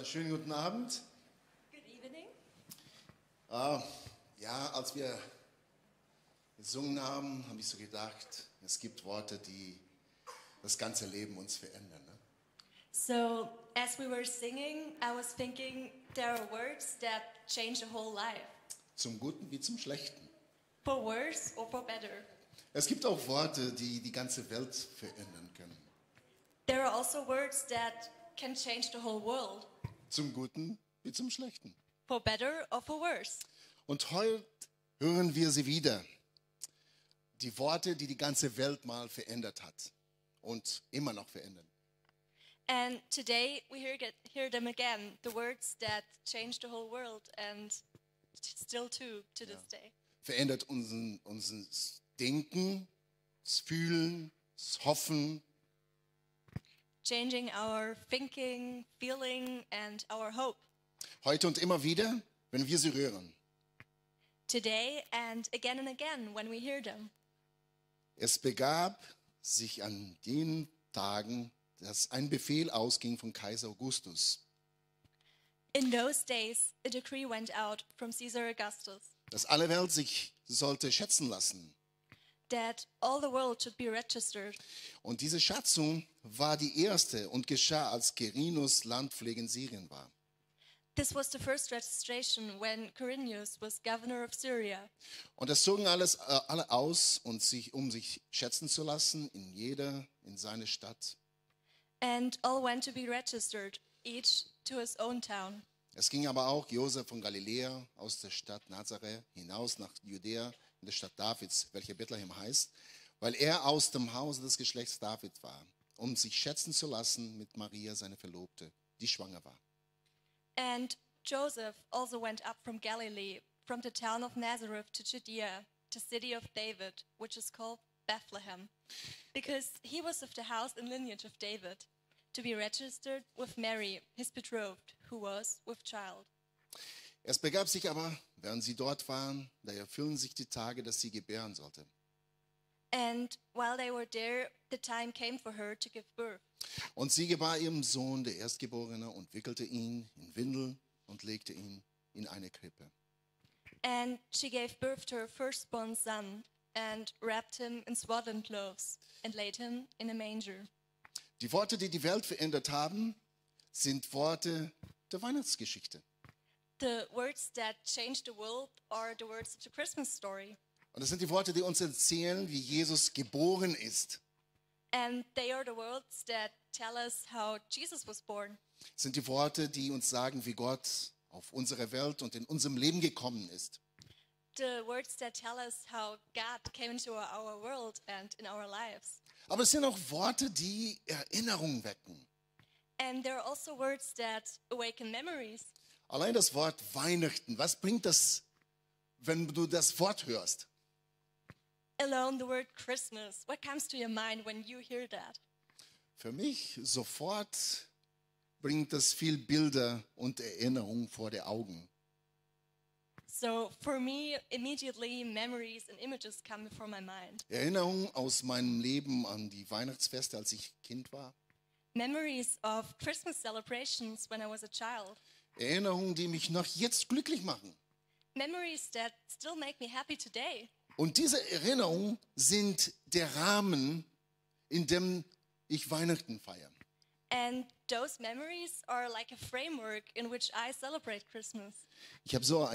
Schönen guten Abend. Good evening. Ja, als wir gesungen haben, habe ich so gedacht, es gibt Worte, die das ganze Leben uns verändern. Ne? So, as we were singing, I was thinking there are words that change the whole life, Zum Guten wie zum Schlechten. for worse or for better. Es gibt auch Worte, die die ganze Welt verändern können. There are also words that can change the whole world, Zum Guten wie zum Schlechten. for better or for worse. Und heute hören wir sie wieder. Die Worte, die die ganze Welt mal verändert hat und immer noch verändern. And today we hear them again, the words that change the whole world and still to this day. Verändert unser Denken, das Fühlen, das Hoffen. Changing our thinking, feeling and our hope. Heute und immer wieder, wenn wir sie hören. Today and again when we hear them. Es begab sich an jenen Tagen, dass ein Befehl ausging von Kaiser Augustus, In those days, a decree went out from Caesar Augustus dass alle Welt sich sollte schätzen lassen. that all the world should be registered. Und diese Schätzung war die erste und geschah, als Quirinus Landpflege in Syrien war. This was the first registration when Quirinius was governor of Syria. Und es zogen alle aus, um sich schätzen zu lassen, jeder in seine Stadt. And all went to be registered, each to his own town. Es ging aber auch Josef von Galiläa aus der Stadt Nazareth hinaus nach Judäa, in der Stadt Davids, welche Bethlehem heißt, weil er aus dem Hause des Geschlechts David war, um sich schätzen zu lassen mit Maria, seine Verlobte, die schwanger war. And Joseph also went up from Galilee, from the town of Nazareth to Judea, the city of David, which is called Bethlehem, because he was of the house and lineage of David, to be registered with Mary, his betrothed, who was with child. Es begab sich aber, während sie dort waren, da erfüllen sich die Tage, dass sie gebären sollte. And while they were there, the time came for her to give birth. Und sie gebar ihrem Sohn, der Erstgeborene, und wickelte ihn in Windel und legte ihn in eine Krippe. And she gave birth to her firstborn son, and wrapped him in swaddling clothes, and laid him in a manger. Die Worte, die die Welt verändert haben, sind Worte der Weihnachtsgeschichte. The words that changed the world are the words of the Christmas story. Und das sind die Worte, die uns erzählen, wie Jesus geboren ist. And they are the words that tell us how Jesus was born. Das sind die Worte, die uns sagen, wie Gott auf unsere Welt und in unserem Leben gekommen ist. The words that tell us how God came into our world and in our lives. Aber es sind auch Worte, die Erinnerungen wecken. And there are also words that awaken memories. Allein das Wort Weihnachten, was bringt das, wenn du das Wort hörst? Alone the word Christmas. What comes to your mind when you hear that? Für mich sofort bringt das viel Bilder und Erinnerungen vor die Augen. So for me, immediately memories and images come before my mind. Erinnerungen aus meinem Leben an die Weihnachtsfeste, als ich Kind war. Memories of Christmas celebrations when I was a child. Erinnerungen, die mich noch jetzt glücklich machen. Memories that still make me happy today. Und diese Erinnerungen sind der Rahmen, in dem ich Weihnachten feiere. And those memories are like a framework in which I celebrate Christmas. Ich habe so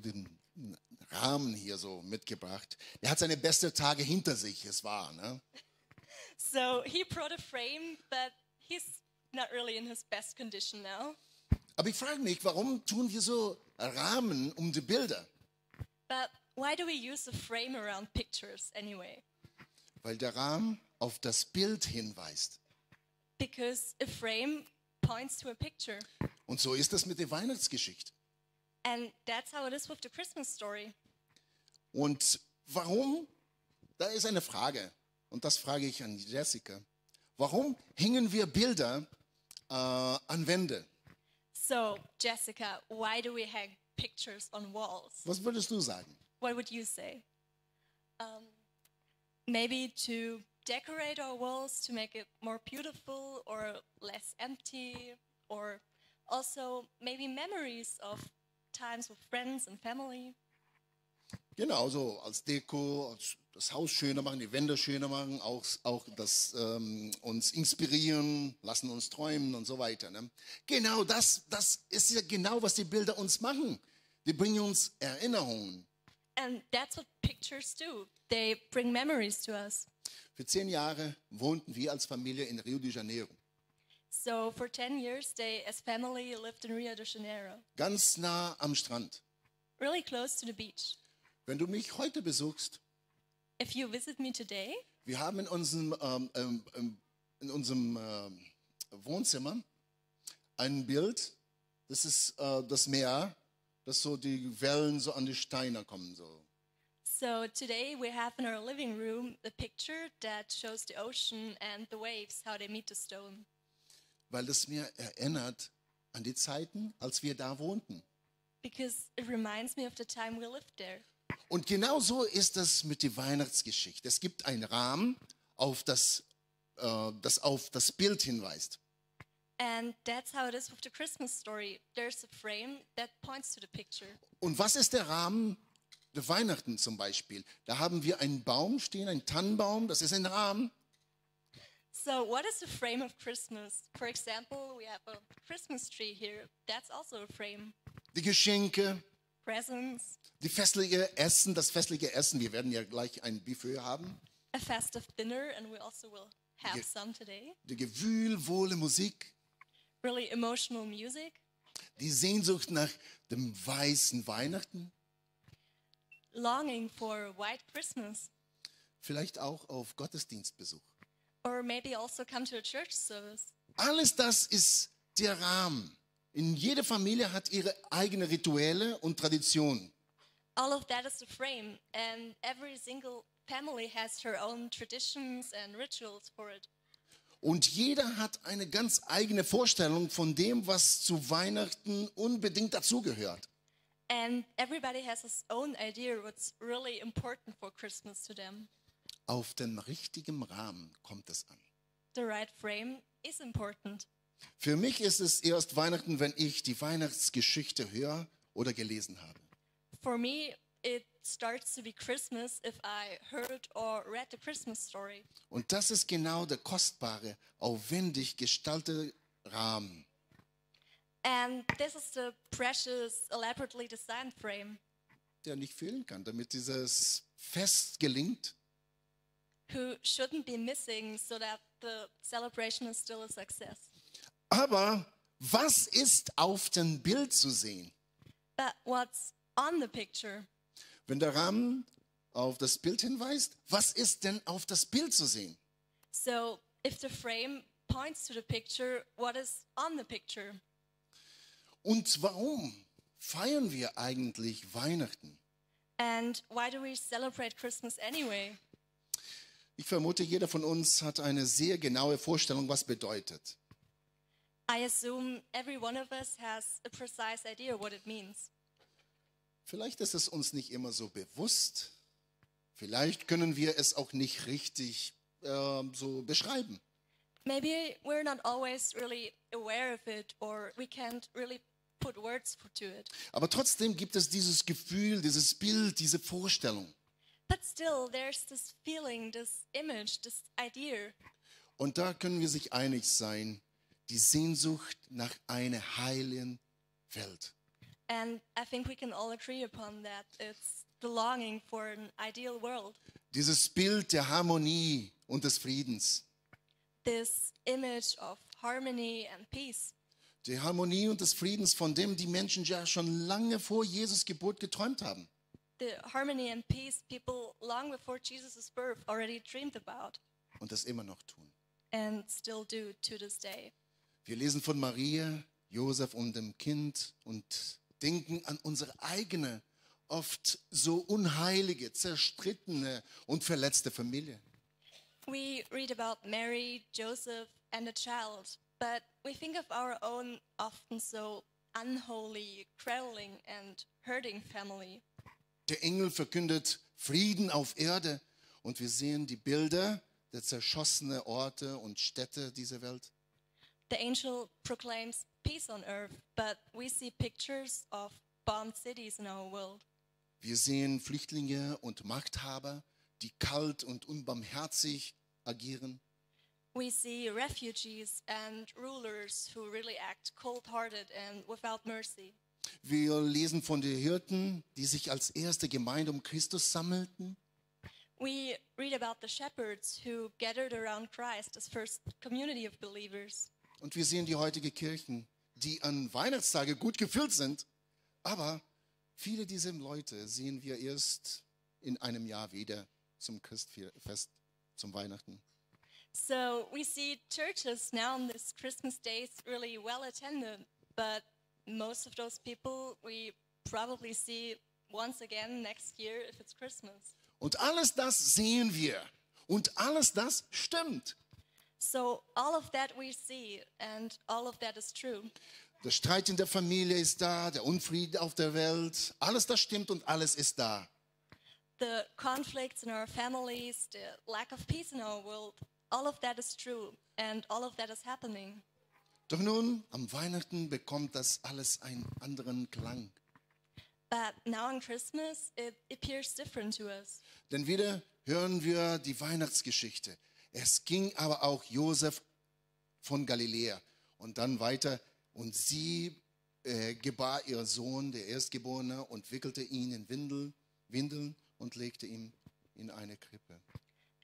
den Rahmen hier so mitgebracht. Er hat seine besten Tage hinter sich, es war, ne? So he brought a frame, but he's not really in his best condition now. Aber ich frage mich, warum tun wir so Rahmen um die Bilder? But why do we use a frame around pictures anyway? Weil der Rahmen auf das Bild hinweist. Because a frame points to a picture. Und so ist es mit der Weihnachtsgeschichte. And that's how it is with the Christmas story. Und warum? Da ist eine Frage. Und das frage ich an Jessica. Warum hängen wir Bilder an Wände? So, Jessica, why do we hang pictures on walls? Was würdest du sagen? What would you say? Maybe to decorate our walls to make it more beautiful or less empty, or also maybe memories of times with friends and family. Genau, so als Deko, das Haus schöner machen, die Wände schöner machen, auch das uns inspirieren, lassen uns träumen und so weiter. Ne? Genau, das ist ja genau, was die Bilder uns machen. Die bringen uns Erinnerungen. And that's what pictures do. They bring memories to us. Für 10 Jahre wohnten wir als Familie in Rio de Janeiro. So for 10 years, they, as family, lived in Rio de Janeiro, Ganz nah am Strand. really close to the beach. Wenn du mich heute besuchst, If you visit me today, wir haben in unserem Wohnzimmer ein Bild, das ist das Meer, dass so die Wellen so an die Steine kommen. so today we have in our living room a picture that shows the ocean and the waves, how they meet the stone. Weil das mir erinnert an die Zeiten, als wir da wohnten. Because it reminds me of the time we lived there. Und genau so ist das mit der Weihnachtsgeschichte. Es gibt einen Rahmen, das auf das Bild hinweist. And that's how it is with the Christmas story. There's a frame that points to the picture. Und was ist der Rahmen der Weihnachten zum Beispiel? Da haben wir einen Baum stehen, einen Tannenbaum, das ist ein Rahmen. So what is the frame of Christmas? For example, we have a Christmas tree here. That's also a frame. Die Geschenke, Presents, das festliche Essen, wir werden ja gleich ein Buffet haben. a festive dinner, and we also will have some today. Die gewühlwohle Musik, Really emotional music, die Sehnsucht nach dem weißen Weihnachten, longing for white Christmas, vielleicht auch auf Gottesdienstbesuch. or maybe also come to a church service. Alles das ist der Rahmen. In jeder Familie hat ihre eigene Rituale und Traditionen. All of that is the frame, and every single family has her own traditions and rituals for it. Und jeder hat eine ganz eigene Vorstellung von dem, was zu Weihnachten unbedingt dazugehört. And everybody has his own idea what's really important for Christmas to them. Auf den richtigen Rahmen kommt es an. The right frame is important. Für mich ist es erst Weihnachten, wenn ich die Weihnachtsgeschichte höre oder gelesen habe. For me, it starts to be Christmas if I heard or read the Christmas story. Und das ist genau der kostbare, aufwendig gestaltete Rahmen. And this is the precious, elaborately designed frame Der nicht fehlen kann, damit dieses Fest gelingt. who shouldn't be missing so that the celebration is still a success. Aber was ist auf dem Bild zu sehen? But what's on the picture? Wenn der Rahmen auf das Bild hinweist, was ist denn auf das Bild zu sehen? So if the frame points to the picture, what is on the picture? Und warum feiern wir eigentlich Weihnachten? And why do we celebrate Christmas anyway? Ich vermute, jeder von uns hat eine sehr genaue Vorstellung, was bedeutet. I assume every one of us has a precise idea what it means. Vielleicht ist es uns nicht immer so bewusst. Vielleicht können wir es auch nicht richtig so beschreiben. Maybe we're not always really aware of it, or we can't really put words to it. Aber trotzdem gibt es dieses Gefühl, dieses Bild, diese Vorstellung. But still, there's this feeling, this image, this idea. Und da können wir sich einig sein, die Sehnsucht nach einer heilen Welt. And I think we can all agree upon that. It's the longing for an ideal world. Dieses Bild der Harmonie und des Friedens. This image of harmony and peace. Die Harmonie und des Friedens, von dem die Menschen ja schon lange vor Jesus Geburt geträumt haben. The harmony and peace people long before Jesus' birth already dreamed about Und das immer noch tun. and still do to this day. Wir lesen von Maria, Josef und dem Kind und denken an unsere eigene, oft so unheilige, zerstrittene und verletzte Familie. We read about Mary, Joseph, and a child, but we think of our own often so unholy, quarreling, and hurting family. Der Engel verkündet Frieden auf Erde und wir sehen die Bilder der zerschossenen Orte und Städte dieser Welt. The angel proclaims peace on earth, but we see pictures of bombed cities in our world. Wir sehen Flüchtlinge und Machthaber, die kalt und unbarmherzig agieren. We see refugees and rulers who really act cold-hearted and without mercy. Wir lesen von den Hirten, die sich als erste Gemeinde um Christus sammelten. We read about the shepherds who gathered around Christ as first community of believers. Und wir sehen die heutige Kirchen, die an Weihnachtstage gut gefüllt sind. Aber viele dieser Leute sehen wir erst in einem Jahr wieder zum Christfest, zum Weihnachten. So we see churches now on this Christmas days really well attended, but most of those people we probably see once again next year if it's Christmas. Und alles das sehen wir. Und alles das stimmt. So all of that we see and all of that is true. Der Streit in der Familie ist da, der Unfrieden auf der Welt. Alles das stimmt und alles ist da. The conflicts in our families, the lack of peace in our world, all of that is true and all of that is happening. Doch nun, am Weihnachten bekommt das alles einen anderen Klang. But now on Christmas, it appears different to us. Denn wieder hören wir die Weihnachtsgeschichte. Es ging aber auch Josef von Galiläa und dann weiter. Und sie gebar ihr Sohn, der Erstgeborene, und wickelte ihn in Windeln und legte ihn in eine Krippe.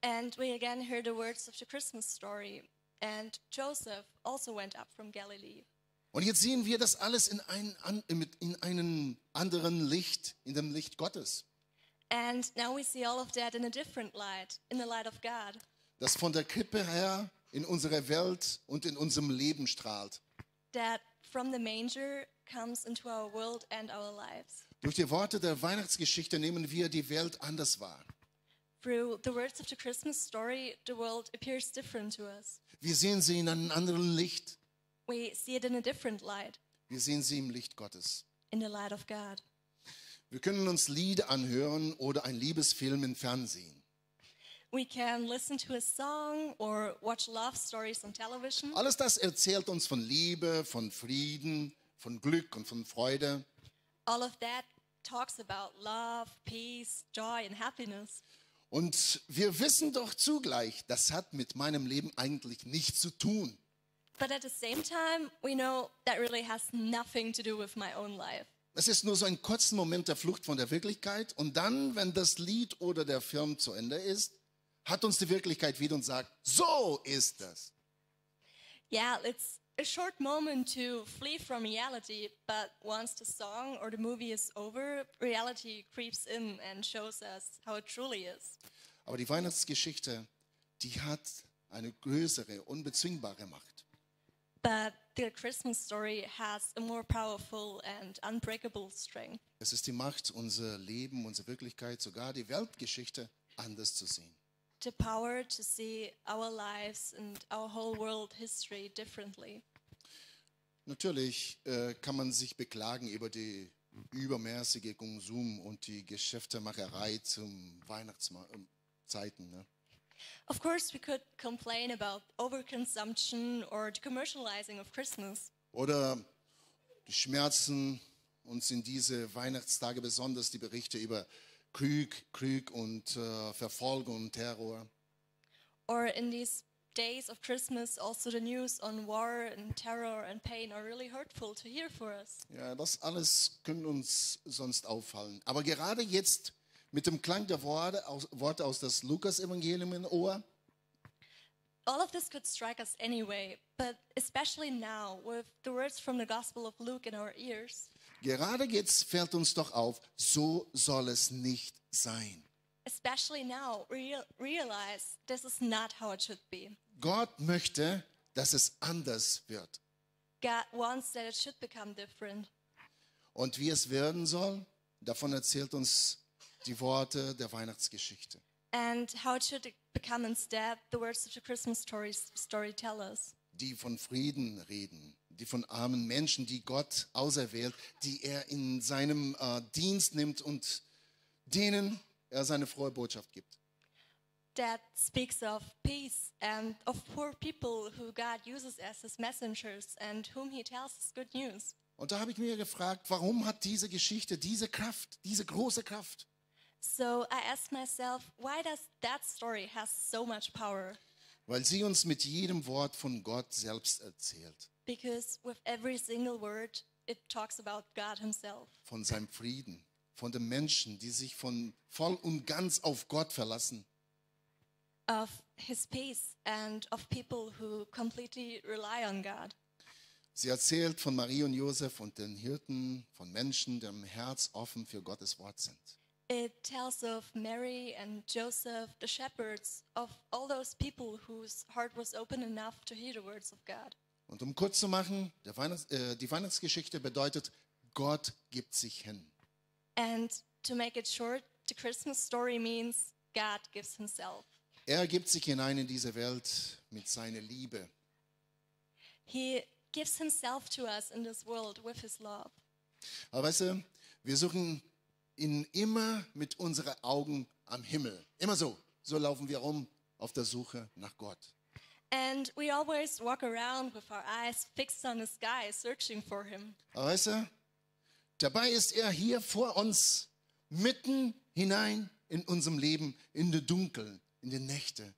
And we again hear the words of the Christmas story. And Joseph also went up from Galilee. Und jetzt sehen wir das alles in einem anderen Licht, in dem Licht Gottes. And now we see all of that in a different light, in the light of God. Das von der Krippe her in unsere Welt und in unserem Leben strahlt. That from the manger comes into our world and our lives. Durch die Worte der Weihnachtsgeschichte nehmen wir die Welt anders wahr. Through the words of the Christmas story, the world appears different to us. Wir sehen sie in einem anderen Licht. We see it in a different light, Wir sehen sie im Licht Gottes. in the light of God. Wir können uns Lieder anhören oder einen Liebesfilm im Fernsehen. We can listen to a song or watch love stories on television. Alles das erzählt uns von Liebe, von Frieden, von Glück und von Freude. All of that talks about love, peace, joy and happiness. Und wir wissen doch zugleich, das hat mit meinem Leben eigentlich nichts zu tun. But at the same time, we know that really has nothing to do with my own life. Es ist nur so ein kurzer Moment der Flucht von der Wirklichkeit. Und dann, wenn das Lied oder der Film zu Ende ist, hat uns die Wirklichkeit wieder und sagt, so ist das. Yeah, it's a short moment to flee from reality, but once the song or the movie is over, reality creeps in and shows us how it truly is. Aber die Weihnachtsgeschichte, die hat eine größere, unbezwingbare Macht. But the Christmas story has a more powerful and unbreakable strength. Es ist die Macht, unser Leben, unsere Wirklichkeit, sogar die Weltgeschichte anders zu sehen. The power to see our lives and our whole world history differently. Natürlich kann man sich beklagen über die übermäßige Konsum und die Geschäftemacherei zum Weihnachtszeiten. Ne? Of course, we could complain about overconsumption or the commercializing of Christmas. Oder die Schmerzen uns in diese Weihnachtstage besonders die Berichte über Krieg und Verfolgung und Terror. Or in these days of Christmas, also the news on war and terror and pain are really hurtful to hear for us. Ja, das alles können uns sonst auffallen. Aber gerade jetzt mit dem Klang der Worte aus das Lukas-Evangelium im Ohr, All of this could strike us anyway, but especially now with the words from the Gospel of Luke in our ears. gerade jetzt fällt uns doch auf, so soll es nicht sein. Especially now, realize this is not how it should be. Gott möchte, dass es anders wird. God wants that it should become different. Und wie es werden soll, davon erzählt uns die Worte der Weihnachtsgeschichte. And how it should become instead, the words of the Christmas story tell us. Die von Frieden reden, die von armen Menschen, die Gott auserwählt, die er in seinem Dienst nimmt und denen er seine frohe Botschaft gibt. that speaks of peace and of poor people who God uses as his messengers and whom he tells his good news. Und da habe ich mir gefragt, warum hat diese Geschichte diese Kraft, diese große Kraft? So I asked myself, why does that story have so much power? Weil sie uns mit jedem Wort von Gott selbst erzählt. Because with every single word, it talks about God himself. Von seinem Frieden, von den Menschen, die sich voll und ganz auf Gott verlassen. Of his peace and of people who completely rely on God. Sie erzählt von Marie und Josef und den Hirten, von Menschen, deren Herz offen für Gottes Wort sind. It tells of Mary and Joseph, the shepherds, of all those people whose heart was open enough to hear the words of God. Und um kurz zu machen, die Weihnachtsgeschichte bedeutet, Gott gibt sich hin. And to make it short, the Christmas story means God gives himself. Er gibt sich hinein in diese Welt mit seiner Liebe. He gives himself to us in this world with his love. Aber weißt du, wir suchen ihn immer mit unseren Augen am Himmel. Immer so. So laufen wir rum auf der Suche nach Gott. And we always walk around with our eyes fixed on the sky, searching for him. Aber weißt du, dabei ist er hier vor uns, mitten hinein in unserem Leben, in den Dunkeln, in den Nächten.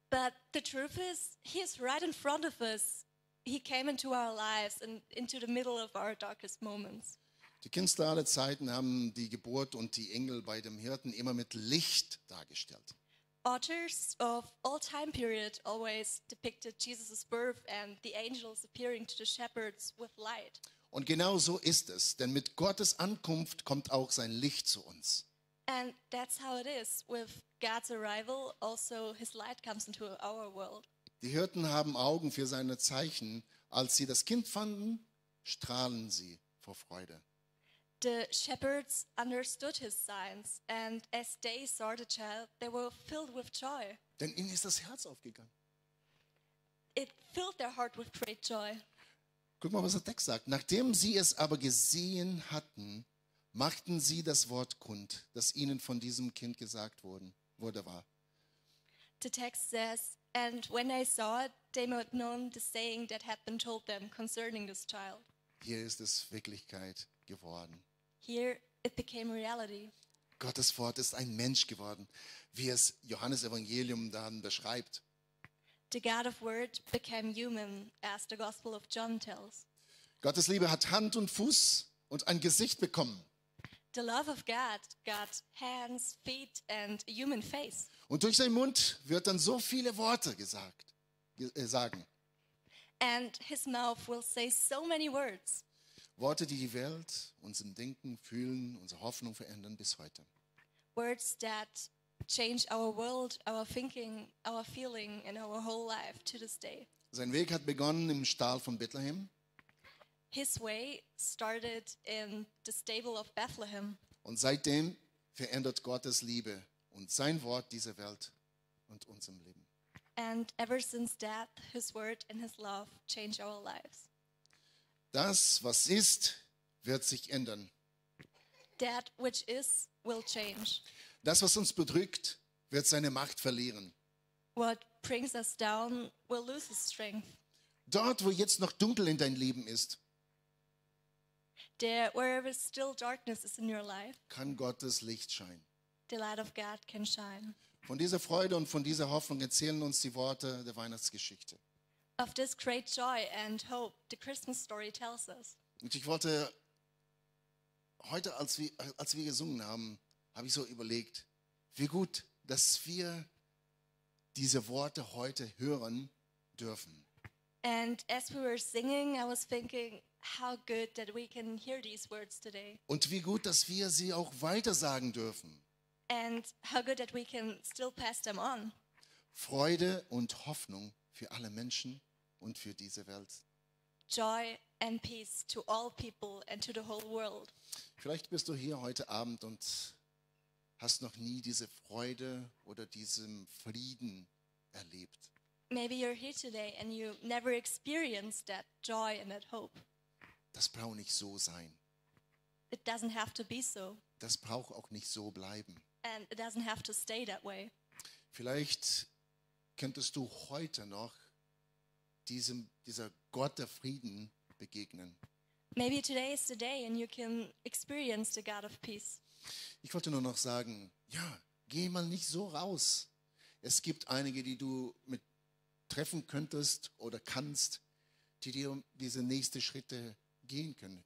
But the truth is, he is right in front of us. He came into our lives and into the middle of our darkest moments. Die Künstler aller Zeiten haben die Geburt und die Engel bei dem Hirten immer mit Licht dargestellt. Authors of all time period always depicted Jesus' birth and the angels appearing to the shepherds with light. Und genau so ist es, denn mit Gottes Ankunft kommt auch sein Licht zu uns. And that's how it is. With God's arrival, also his light comes into our world. Die Hirten haben Augen für seine Zeichen. Als sie das Kind fanden, strahlen sie vor Freude. The shepherds understood his signs, and as they saw the child, they were filled with joy. Denn ihnen ist das Herz aufgegangen. It filled their heart with great joy. Guck mal, was der Text sagt. Nachdem sie es aber gesehen hatten, machten sie das Wort kund, das ihnen von diesem Kind gesagt wurde. The text says, and when they saw it, they made known the saying that had been told them concerning this child. Hier ist es Wirklichkeit geworden. Here it became reality. Gottes Wort ist ein Mensch geworden, wie es Johannes Evangelium dann beschreibt. The God of Word became human, as the Gospel of John tells. Gottes Liebe hat Hand und Fuß und ein Gesicht bekommen. The love of God got hands, feet, and a human face. Und durch seinen Mund wird dann so viele Worte sagen. And his mouth will say so many words. Worte, die die Welt, unser Denken, Fühlen, unsere Hoffnung verändern bis heute. Words that change our world, our thinking, our feeling, and our whole life to this day. Sein Weg hat begonnen im Stall von Bethlehem. His way started in the stable of Bethlehem. Und seitdem verändert Gottes Liebe und sein Wort diese Welt und unserem Leben. And ever since that, his word and his love change our lives. Das, was ist, wird sich ändern. That which is will change. Das, was uns bedrückt, wird seine Macht verlieren. What brings us down will lose its strength. Dort, wo jetzt noch dunkel in dein Leben ist, There, wherever still darkness is in your life, kann Gottes Licht scheinen. the light of God can shine. Von dieser Freude und von dieser Hoffnung erzählen uns die Worte der Weihnachtsgeschichte. Of this great joy and hope, the Christmas story tells us. Und ich wollte heute, als wir gesungen haben, habe ich so überlegt, wie gut, dass wir diese Worte heute hören dürfen. And as we were singing, I was thinking how good that we can hear these words today. Und wie gut, dass wir sie auch weitersagen dürfen. And how good that we can still pass them on. Freude und Hoffnung für alle Menschen und für diese Welt. Joy and peace to all people and to the whole world. Vielleicht bist du hier heute Abend und hast noch nie diese Freude oder diesen Frieden erlebt. Maybe you're here today and you never experienced that joy and that hope. Das braucht nicht so sein. It doesn't have to be so, Das braucht auch nicht so bleiben. and it doesn't have to stay that way. Vielleicht könntest du heute noch dieser Gott der Frieden begegnen. Maybe today is the day and you can experience the God of peace. Ich wollte nur noch sagen, ja, geh mal nicht so raus. Es gibt einige, die du mit treffen könntest oder kannst, die dir diese nächsten Schritte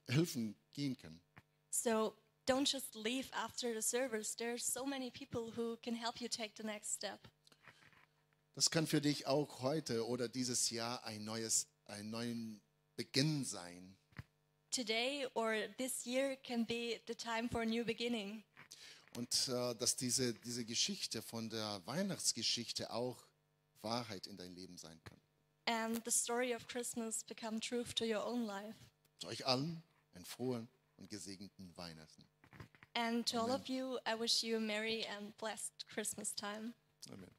helfen gehen können. So don't just leave after the service. There are so many people who can help you take the next step. Das kann für dich auch heute oder dieses Jahr ein neuen Beginn sein. Today or this year can be the time for a new beginning. Und dass diese Geschichte von der Weihnachtsgeschichte auch Wahrheit in dein Leben sein kann. And the story of Christmas become truth to your own life. Zu euch allen einen frohen und gesegneten Weihnachten. And to all of you, I wish you a merry and blessed Christmas time. Amen.